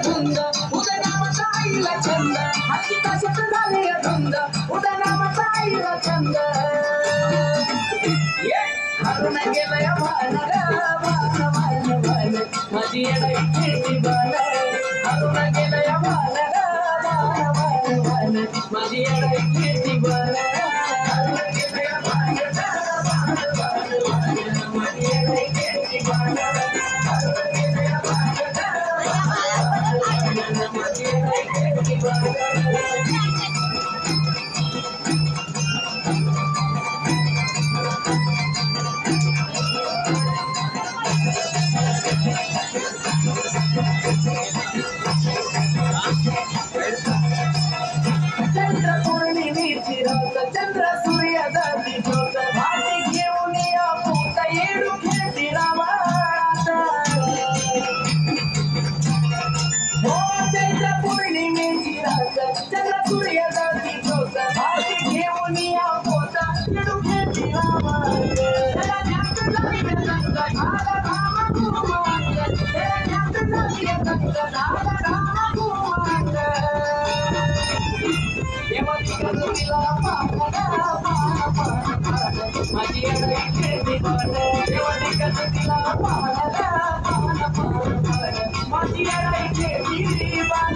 धुंद उद्या नामाचा आईला छंद हाती कशात झाले धुंद उद्या नामाचा आईला छंद हरून गेलंय भान भान भान माझी येणारी खेळती बाण हरून गेलंय भान भान भान माझी येणारी खेळती बाण हरून गेलंय भान भान भान माझी येणारी खेळती बाण चंद्र पौर्णिमेची रात चंद्र सूर्य जाती ज्योत भाटी घेऊन या पोता येडू खेळती रामात हो चंद्र पौर्णिमेची रात चंद्र सूर्य जाती ज्योत भाटी घेऊन या पोता येडू खेळती रामात त्याला जास्त जाईल रंग झाला रामा कुमार त्याला जास्त जाईल रंग झाला रामा कुमार देवाला माझी खेळती बाण देवाला माझी खेळती बाण